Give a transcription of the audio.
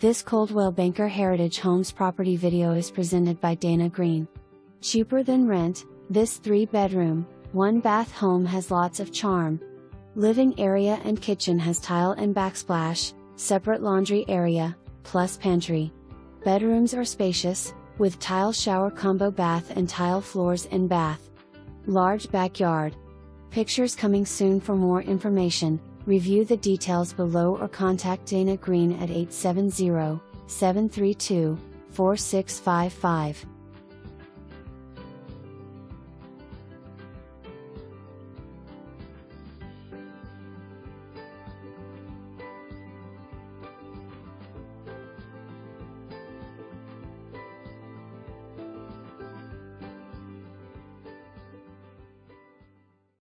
This Coldwell Banker Heritage Homes property video is presented by Dana Green. Cheaper than rent, this 3-bedroom, 1-bath home has lots of charm. Living area and kitchen has tile and backsplash, separate laundry area, plus pantry. Bedrooms are spacious, with tile shower combo bath and tile floors in bath. Large backyard. Pictures coming soon. For more information, review the details below or contact Dana Green at 870-732-4655.